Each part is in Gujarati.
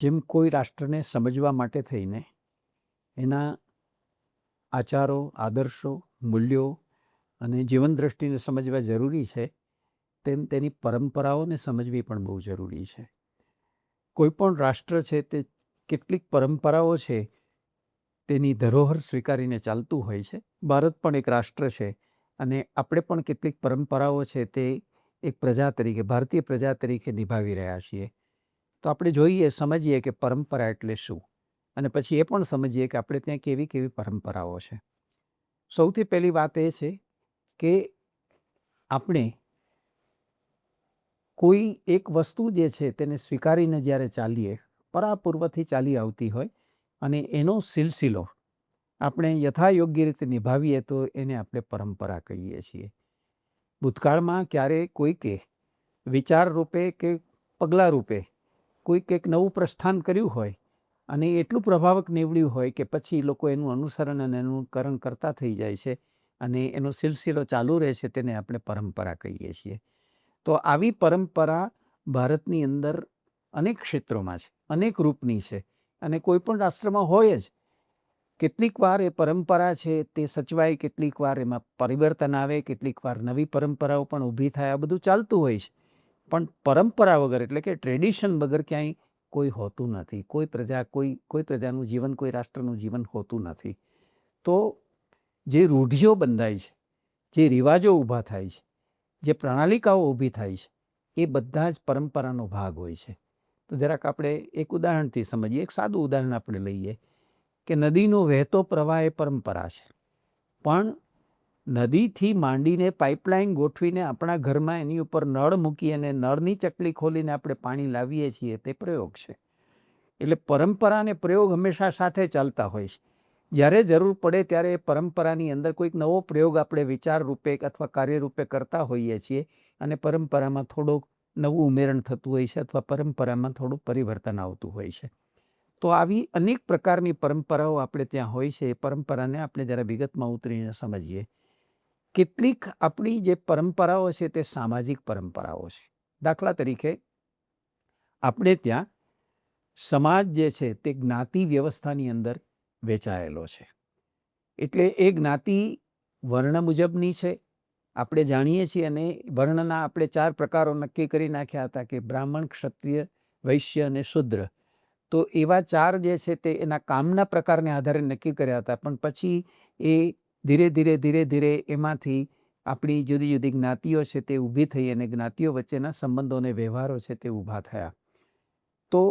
જેમ કોઈ રાષ્ટ્રને સમજવા માટે થઈને એના આચારો, આદર્શો, મૂલ્યો અને જીવન દ્રષ્ટિને સમજવા જરૂરી છે, તેમ તેની પરંપરાઓને સમજવી પણ બહુ જરૂરી છે. કોઈ પણ રાષ્ટ્ર છે તે કેટલીક પરંપરાઓ છે તેની ધરોહર સ્વીકારીને ચાલતું હોય છે. ભારત પણ એક રાષ્ટ્ર છે અને આપણે પણ કેટલીક પરંપરાઓ છે તે એક પ્રજા તરીકે, ભારતીય પ્રજા તરીકે નિભાવી રહ્યા છીએ. તો આપણે જોઈએ, સમજીએ કે પરંપરા એટલે શું, અને પછી એ પણ સમજીએ કે આપણે ત્યાં કેવી કેવી પરંપરાઓ છે. સૌથી પહેલી વાત એ છે કે આપણે કોઈ એક વસ્તુ જે છે તેને સ્વીકારીને જ્યારે ચાલીએ, પરાપૂર્વથી ચાલી આવતી હોય અને એનો સિલસિલો આપણે યથાયોગ્ય રીતે નિભાવીએ તો એને આપણે પરંપરા કહીએ છીએ. ભૂતકાળમાં ક્યારે કોઈકે વિચાર રૂપે કે પગલાં રૂપે કોઈક એક નવું પ્રસ્થાન કર્યું હોય અને એટલું પ્રભાવક નીવડ્યું હોય કે પછી લોકો એનું અનુસરણ અને અનુકરણ કરતા થઈ જાય છે અને એનો સિલસિલો ચાલુ રહે છે, તેને આપણે પરંપરા કહીએ છીએ. તો આવી પરંપરા ભારતની અંદર અનેક ક્ષેત્રોમાં છે, અનેક રૂપની છે અને કોઈ પણ રાષ્ટ્રમાં હોય જ. કેટલીક વાર એ પરંપરા છે તે સચવાય, કેટલીક વાર એમાં પરિવર્તન આવે, કેટલીક વાર નવી પરંપરાઓ પણ ઊભી થાય. આ બધું ચાલતું હોય છે. પણ પરંપરા વગર, એટલે કે ટ્રેડિશન વગર ક્યાંય કોઈ હોતું નથી. કોઈ પ્રજાનું જીવન, કોઈ રાષ્ટ્રનું જીવન હોતું નથી. તો જે રૂઢિઓ બંધાય છે, જે રિવાજો ઊભા થાય છે, જે પ્રણાલિકાઓ ઊભી થાય છે, એ બધા જ પરંપરાનો ભાગ હોય છે. તો જરાક આપણે એક ઉદાહરણથી સમજીએ. એક સાદું ઉદાહરણ આપણે લઈએ કે નદીનો વહેતો પ્રવાહ એ પરંપરા છે, પણ નદીથી માંડીને પાઇપલાઇન ગોઠવીને આપણા ઘરમાં એની ઉપર નળ મૂકી અને નળની ચકલી ખોલીને આપણે પાણી લાવીએ છીએ, તે પ્રયોગ છે. એટલે પરંપરા અને પ્રયોગ હંમેશા સાથે ચાલતા હોય છે. જ્યારે જરૂર પડે ત્યારે એ પરંપરાની અંદર કોઈક નવો પ્રયોગ આપણે વિચાર રૂપે અથવા કાર્ય રૂપે કરતા હોઈએ છીએ અને પરંપરામાં થોડુંક નવું ઉમેરણ થતું હોય છે અથવા પરંપરામાં થોડું પરિવર્તન આવતું હોય છે. તો આવી અનેક પ્રકારની પરંપરાઓ આપણે ત્યાં હોય છે. એ પરંપરાને આપણે જરા વિગતમાં ઉતરીને સમજીએ. કેટલીક આપણી જે પરંપરાઓ છે તે સામાજિક પરંપરાઓ છે. દાખલા તરીકે આપણે ત્યાં સમાજ જે છે તે જ્ઞાતિ વ્યવસ્થાની અંદર વેચાયેલો છે. એટલે એ જ્ઞાતિ વર્ણ મુજબની છે, આપણે જાણીએ છીએ. અને વર્ણના આપણે 4 પ્રકારો નક્કી કરી નાખ્યા હતા કે બ્રાહ્મણ, ક્ષત્રિય, વૈશ્ય અને શૂદ્ર. તો એવા 4 જે છે તે એના કામના પ્રકારને આધારે નક્કી કર્યા હતા. પણ પછી એ ધીરે ધીરે એમાંથી આપણી જુદી જુદી જ્ઞાતિઓ છે તે ઊભી થઈ અને જ્ઞાતિઓ વચ્ચેના સંબંધો અને વ્યવહારો છે તે ઊભા થયા. તો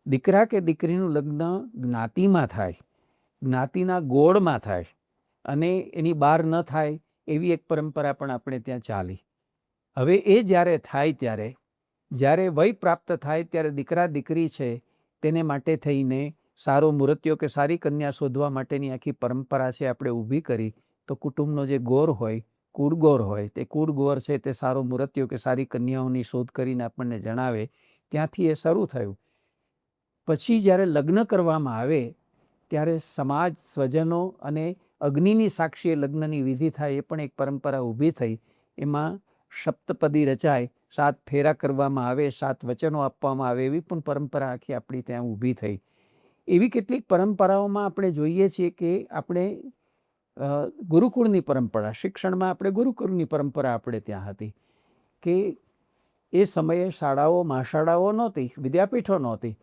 દીકરા કે દીકરીનું લગ્ન જ્ઞાતિમાં થાય, જ્ઞાતિના ગોળમાં થાય અને એની બહાર ન થાય, એવી એક પરંપરા પણ આપણે ત્યાં ચાલી. હવે એ જ્યારે થાય ત્યારે, જ્યારે વય પ્રાપ્ત થાય ત્યારે દીકરા દીકરી છે તેને માટે થઈને સારો મૂર્તિઓ કે સારી કન્યા શોધવા માટેની આખી પરંપરા છે આપણે ઊભી કરી. તો કુટુંબનો જે ગોર હોય, કુળગોર હોય, તે કુળગોર છે તે સારો મૂર્તિઓ કે સારી કન્યાઓની શોધ કરીને આપણને જણાવે. ત્યાંથી એ શરૂ થયું. પછી જ્યારે લગ્ન કરવામાં આવે ત્યારે સમાજ, સ્વજનો અને અગ્નિની સાક્ષીએ લગ્નની વિધિ થાય, એ પણ એક પરંપરા ઊભી થઈ. એમાં સપ્તપદી રચાય, 7 ફેરા કરવામાં આવે, 7 વચનો આપવામાં આવે, એવી પણ પરંપરા આખી આપણી ત્યાં ઊભી થઈ. એવી કેટલીક પરંપરાઓમાં આપણે જોઈએ છીએ કે આપણે ગુરુકુળની પરંપરા, શિક્ષણમાં આપણે ગુરુકુળની પરંપરા આપણે ત્યાં હતી કે એ સમયે શાળાઓ, મહાશાળાઓ નહોતી, વિદ્યાપીઠો નહોતી.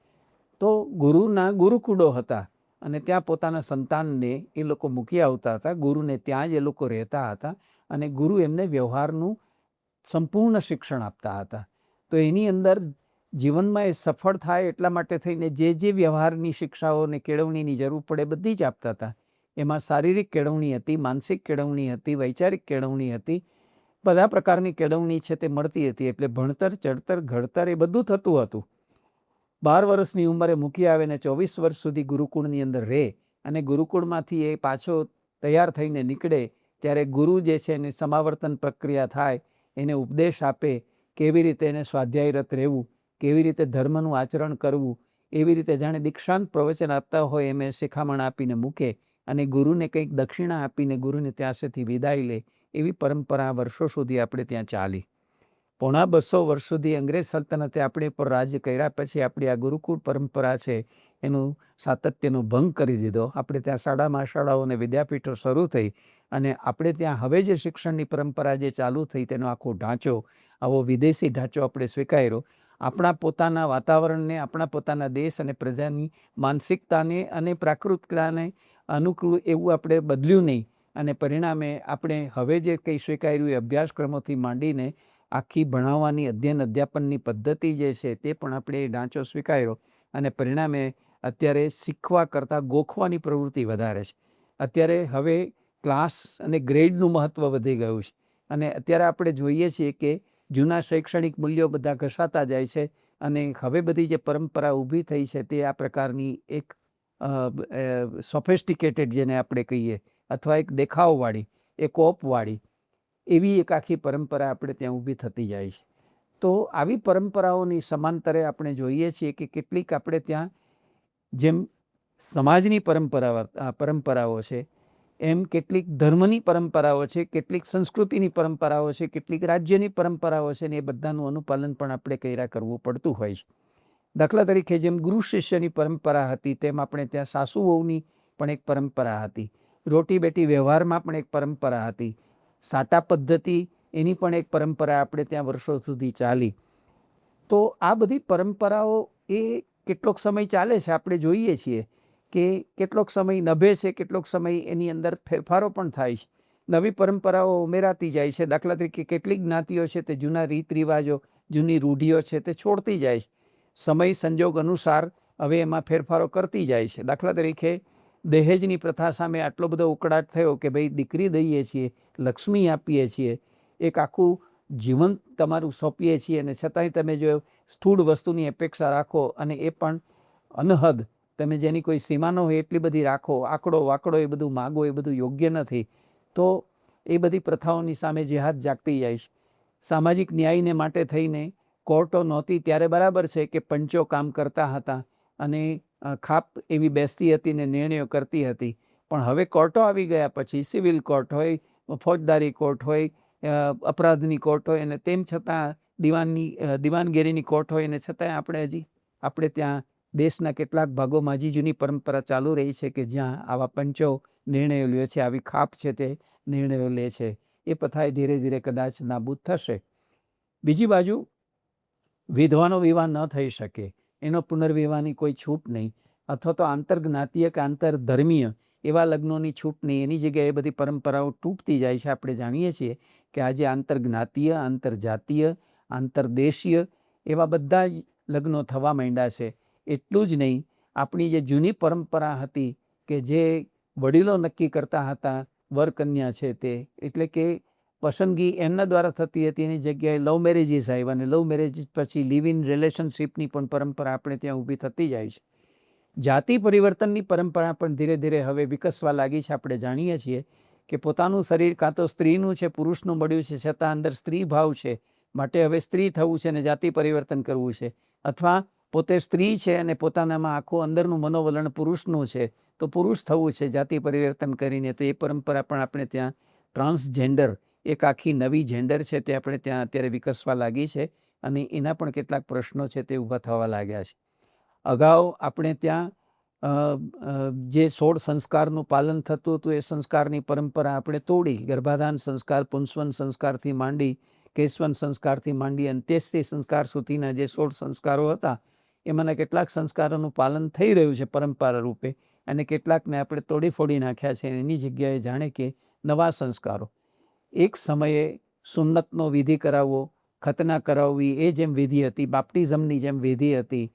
તો ગુરુના ગુરુકુળો હતા અને ત્યાં પોતાના સંતાનને એ લોકો મૂકી આવતા હતા. ગુરુને ત્યાં જ એ લોકો રહેતા હતા અને ગુરુ એમને વ્યવહારનું સંપૂર્ણ શિક્ષણ આપતા હતા. તો એની અંદર જીવનમાં એ સફળ થાય એટલા માટે થઈને જે વ્યવહારની શિક્ષાઓ અને કેળવણીની જરૂર પડે બધી જ આપતા હતા. એમાં શારીરિક કેળવણી હતી, માનસિક કેળવણી હતી, વૈચારિક કેળવણી હતી, બધા પ્રકારની કેળવણી છે તે મળતી હતી. એટલે ભણતર, ચડતર, ઘડતર એ બધું થતું હતું. 12 વર્ષની ઉંમરે મૂકી આવે ને 24 વર્ષ સુધી ગુરુકુળની અંદર રહે અને ગુરુકુળમાંથી એ પાછો તૈયાર થઈને નીકળે ત્યારે ગુરુ જે છે એની સમાવર્તન પ્રક્રિયા થાય, એને ઉપદેશ આપે, કેવી રીતે એને સ્વાધ્યાયરત રહેવું, કેવી રીતે ધર્મનું આચરણ કરવું, એવી રીતે જાણે દીક્ષાંત પ્રવચન આપતા હોય એમ શિખામણ આપીને મૂકે અને ગુરુને કંઈક દક્ષિણા આપીને ગુરુને ત્યાંથી વિદાય લે. એવી પરંપરા વર્ષો સુધી આપણે ત્યાં ચાલી. પોણા 200 વર્ષ સુધી અંગ્રેજ સલ્તનતે આપણી પર રાજ કર્યા પછી આપણી આ ગુરુકુળ પરંપરા છે એનું સાતત્યનો ભંગ કરી દીધો. આપણે ત્યાં શાળાઓ અને વિદ્યાપીઠો શરૂ થઈ અને આપણે ત્યાં હવે જે શિક્ષણની પરંપરા જે ચાલુ થઈ તેનો આખો ઢાંચો, આવો વિદેશી ઢાંચો આપણે સ્વીકાર્યો. આપણા પોતાના વાતાવરણને, આપણા પોતાના દેશ અને પ્રજાની માનસિકતાને અને પ્રાકૃતિકતાને અનુકૂળ એવું આપણે બદલ્યું નહીં અને પરિણામે આપણે હવે જે કંઈ સ્વીકાર્યું એ અભ્યાસક્રમોથી માંડીને આખી ભણાવવાની અધ્યયન અધ્યાપનની પદ્ધતિ જે છે તે પણ આપણે એ ઢાંચો સ્વીકાર્યો અને પરિણામે અત્યારે શીખવા કરતાં ગોખવાની પ્રવૃત્તિ વધારે છે. અત્યારે હવે ક્લાસ અને ગ્રેડનું મહત્ત્વ વધી ગયું છે અને અત્યારે આપણે જોઈએ છીએ કે જૂના શૈક્ષણિક મૂલ્યો બધા ઘસાતા જાય છે અને હવે બધી જે પરંપરા ઊભી થઈ છે તે આ પ્રકારની એક સોફિસ્ટિકેટેડ જેને આપણે કહીએ અથવા એક દેખાવવાળી, એક ઓપવાળી એવી એક આખી પરંપરા આપણે ત્યાં ઊભી થતી જાય છે. તો આવી પરંપરાઓની સમાંતરે આપણે જોઈએ છીએ કે કેટલીક આપણે ત્યાં જેમ સમાજની પરંપરાઓ છે એમ કેટલીક ધર્મની પરંપરાઓ છે, કેટલીક સંસ્કૃતિની પરંપરાઓ છે, કેટલીક રાજ્યની પરંપરાઓ છે ને એ બધાનું અનુપાલન પણ આપણે કર્યા કરવું પડતું હોય છે. દાખલા તરીકે જેમ ગુરુ શિષ્યની પરંપરા હતી તેમ આપણે ત્યાં સાસુ વહુની પણ એક પરંપરા હતી. રોટી બેટી વ્યવહારમાં પણ એક પરંપરા હતી. સાટા પદ્ધતિ એની પણ એક પરંપરા આપણે ત્યાં વર્ષો સુધી ચાલી. તો આ બધી પરંપરાઓ એ કેટલોક સમય ચાલે છે, આપણે જોઈએ છીએ કે કેટલોક સમય નભે છે, કેટલોક સમય એની અંદર ફેરફારો પણ થાય છે. નવી પરંપરાઓ ઉમેરાતી જાય છે. દાખલા તરીકે કેટલીક જ્ઞાતિઓ છે તે જૂના રીત રિવાજો, જૂની રૂઢિઓ છે તે છોડતી જાય છે. સમય સંજોગ અનુસાર હવે એમાં ફેરફારો કરતી જાય છે. દાખલા તરીકે દહેજની પ્રથા સામે આટલો બધો ઉકળાટ થયો કે ભાઈ દીકરી દઈએ છીએ, લક્ષ્મી આપીએ છીએ, એક આખું જીવન તમારું સોંપીએ છીએ અને છતાંય તમે જો સ્થૂળ વસ્તુની અપેક્ષા રાખો અને એ પણ અનહદ, તમે જેની કોઈ સીમા ન હોય એટલી બધી રાખો, આંકડો વાકડો એ બધું માગો, એ બધું યોગ્ય નથી. તો એ બધી પ્રથાઓની સામે જેહાદ જાગતી જાય છે. સામાજિક ન્યાયને માટે થઈને કોર્ટો નહોતી ત્યારે બરાબર છે કે પંચો કામ કરતા હતા અને ખાપ એવી બેસતી હતી ને નિર્ણયો કરતી હતી. પણ હવે કોર્ટો આવી ગયા પછી સિવિલ કોર્ટ હોય, ફોજદારી કોર્ટ હોય, અપરાધની કોર્ટ હોય અને તેમ છતાં દિવાનગીરીની કોર્ટ હોય અને છતાંય આપણે ત્યાં દેશના કેટલાક ભાગોમાં હજી જૂની પરંપરા ચાલુ રહી છે કે જ્યાં આવા પંચો નિર્ણયો લે છે, આવી ખાપ છે તે નિર્ણયો લે છે. એ પ્રથાએ ધીરે ધીરે કદાચ નાબૂદ થશે. બીજી બાજુ વિધવાનો વિવાહ ન થઈ શકે, એનો પુનર્વિવાહની કોઈ છૂટ નહીં, અથવા તો આંતરજ્ઞાતીય કે આંતરધર્મીય એવા લગ્નોની છૂટ નહીં. એની જગ્યાએ બધી પરંપરાઓ તૂટતી જાય છે. આપણે જાણીએ છીએ કે આજે આંતરજ્ઞાતીય, આંતરજાતીય, આંતરદેશીય એવા બધા જ લગ્નો થવા માંડ્યા છે. એટલું જ નહીં, આપણી જે જૂની પરંપરા હતી કે જે વડીલો નક્કી કરતા હતા વર કન્યા છે તે, એટલે કે પસંદગી એમના દ્વારા થતી હતી, એની જગ્યાએ લવ મેરેજીસ આવ્યા અને લવ મેરેજ પછી લિવ ઇન રિલેશનશીપની પણ પરંપરા આપણે ત્યાં ઊભી થતી જાય છે. જાતિ પરિવર્તનની પરંપરા પણ ધીરે ધીરે હવે વિકસવા લાગી છે. આપણે જાણીએ છીએ કે પોતાનું શરીર કાં તો સ્ત્રીનું છે, પુરુષનું મળ્યું છે, છતાં અંદર સ્ત્રી ભાવ છે માટે હવે સ્ત્રી થવું છે અને જાતિ પરિવર્તન કરવું છે, અથવા પોતે સ્ત્રી છે અને પોતાનામાં આખું અંદરનું મનોવલણ પુરુષનું છે તો પુરુષ થવું છે જાતિ પરિવર્તન કરીને. તો એ પરંપરા પણ આપણે ત્યાં ટ્રાન્સજેન્ડર, એક આખી નવી જેન્ડર છે તે આપણે ત્યાં અત્યારે વિકસવા લાગી છે અને એના પણ કેટલાક પ્રશ્નો છે તે ઊભા થવા લાગ્યા છે. અગાઉ આપણે ત્યાં જે 16 સંસ્કારનું પાલન થતું હતું એ સંસ્કારની પરંપરા આપણે તોડી. ગર્ભાધાન સંસ્કાર, પુંસવન સંસ્કારથી માંડી, કેશવન સંસ્કારથી માંડી અંત્યેષ્ટિ સંસ્કાર સુધીના જે 16 સંસ્કારો હતા એમાંના કેટલાક સંસ્કારોનું પાલન થઈ રહ્યું છે પરંપરા રૂપે અને કેટલાકને આપણે તોડી ફોડી નાખ્યા છે. એની જગ્યાએ જાણે કે નવા સંસ્કારો, એક સમયે સુન્નતનો વિધિ કરાવવો, ખતના કરાવવી એ જેમ વિધિ હતી, બાપ્ટિઝમની જેમ વિધિ હતી,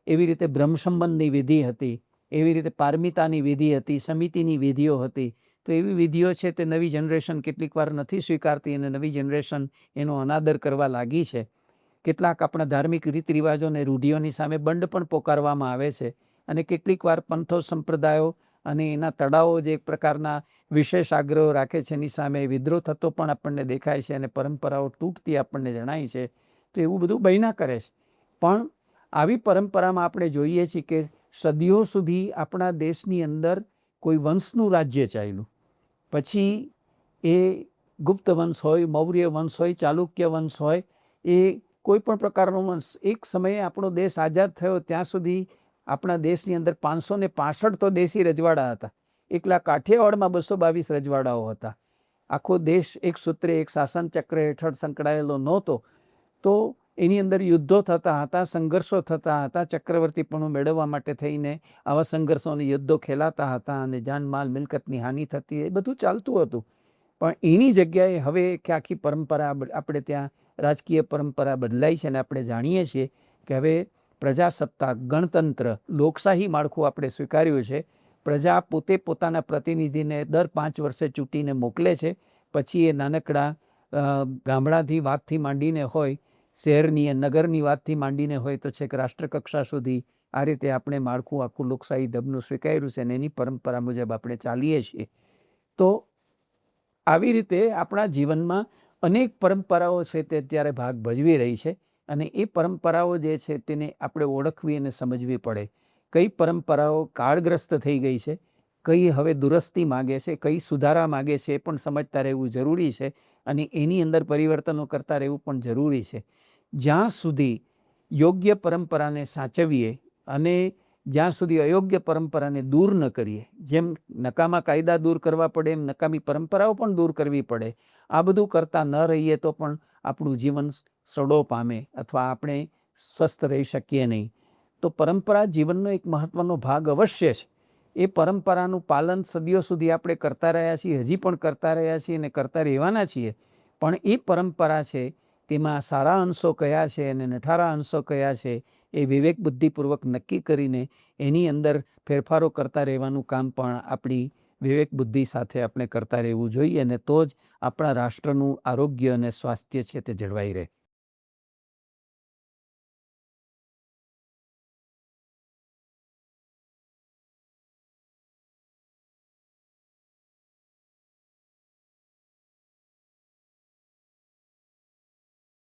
એવી રીતે બ્રહ્મસંબંધની વિધિ હતી, એવી રીતે પારમિતાની વિધિ હતી, સમિતિની વિધિઓ હતી. તો એવી વિધિઓ છે તે નવી જનરેશન કેટલીક વાર નથી સ્વીકારતી અને નવી જનરેશન એનો અનાદર કરવા લાગી છે. કેટલાક આપણા ધાર્મિક રીત રિવાજોને રૂઢિઓની સામે બંડ પણ પોકારવામાં આવે છે અને કેટલીક વાર પંથો સંપ્રદાયો અને એના તળાવો જે એક પ્રકારના વિશેષ આગ્રહો રાખે છે એની સામે વિદ્રોહ થતો પણ આપણને દેખાય છે અને પરંપરાઓ તૂટતી આપણને જણાય છે. તો એવું બધું બન્યા કરે છે. પણ આવી પરંપરામાં આપણે જોઈએ છીએ કે સદીઓ સુધી આપણા દેશની અંદર કોઈ વંશનું રાજ્ય ચાલ્યું, પછી એ ગુપ્ત વંશ હોય, મૌર્ય વંશ હોય, ચાલુક્ય વંશ હોય, એ કોઈ પણ પ્રકારનો એક સમયે આપણો દેશ આઝાદ થયો ત્યાં સુધી આપણા દેશની અંદર 565 તો દેશી રજવાડા હતા. એકલા કાઠિયાવાડમાં 222 રજવાડાઓ હતા. આખો દેશ એક સૂત્રે એક શાસન ચક્ર હેઠળ સંકળાયેલો નહોતો. તો એની અંદર યુદ્ધો થતા હતા, સંઘર્ષો થતા હતા, ચક્રવર્તીપણું મેળવવા માટે થઈને આવા સંઘર્ષો અને યુદ્ધો ખેલાતા હતા અને જાનમાલ મિલકતની હાનિ થતી, એ બધું ચાલતું હતું. પણ એની જગ્યાએ હવે કે આખી પરંપરા આપણે ત્યાં રાજકીય પરંપરા બદલાઈ છે અને આપણે જાણીએ છીએ કે હવે પ્રજાસત્તાક, ગણતંત્ર, લોકશાહી માળખું આપણે સ્વીકાર્યું છે. પ્રજા પોતે પોતાના પ્રતિનિધિને દર 5 વર્ષે ચૂંટીને મોકલે છે. પછી એ નાનકડા ગામડાથી વાતથી માંડીને હોય, શહેરની નગરની વાતથી માંડીને હોય તો છેક રાષ્ટ્રકક્ષા સુધી આ રીતે આપણે માળખું આખું લોકશાહી ઢબનું સ્વીકાર્યું છે અને એની પરંપરા મુજબ આપણે ચાલીએ છીએ. તો આવી રીતે આપણા જીવનમાં અનેક પરંપરાઓ છે તે અત્યારે ભાગ ભજવી રહી છે અને એ પરંપરાઓ જે છે તેને આપણે ઓળખવી અને સમજવી પડે. કઈ પરંપરાઓ કાળગ્રસ્ત થઈ ગઈ છે, કઈ હવે દુરસ્તી માગે છે, કઈ સુધારા માગે છે, એ પણ સમજતા રહેવું જરૂરી છે અને એની અંદર પરિવર્તનો કરતા રહેવું પણ જરૂરી છે. જ્યાં સુધી યોગ્ય પરંપરાને સાચવીએ અને જ્યાં સુધી અયોગ્ય પરંપરાને દૂર ન કરીએ, જેમ નકામા કાયદા દૂર કરવા પડે એમ નકામી પરંપરાઓ પણ દૂર કરવી પડે. આ બધું કરતા ન રહીએ તો પણ આપણું જીવન સડો પામે અથવા આપણે સ્વસ્થ રહી શકીએ નહીં. તો પરંપરા જીવનનો એક મહત્ત્વનો ભાગ અવશ્ય છે. એ પરંપરાનું પાલન સદીઓ સુધી આપણે કરતા રહ્યા છીએ, હજી પણ કરતા રહ્યા છીએ અને કરતા રહેવાના છીએ. પણ એ પરંપરા છે તેમાં સારા અંશો કયા છે અને નઠારા અંશો કયા છે એ વિવેક બુદ્ધિપૂર્વક નક્કી કરીને એની અંદર ફેરફારો કરતા રહેવાનું કામ પણ આપણી વિવેક બુદ્ધિ સાથે આપણે કરતા રહેવું જોઈએ અને તો જ આપણા રાષ્ટ્રનું આરોગ્ય અને સ્વાસ્થ્ય છે તે જળવાઈ રહે.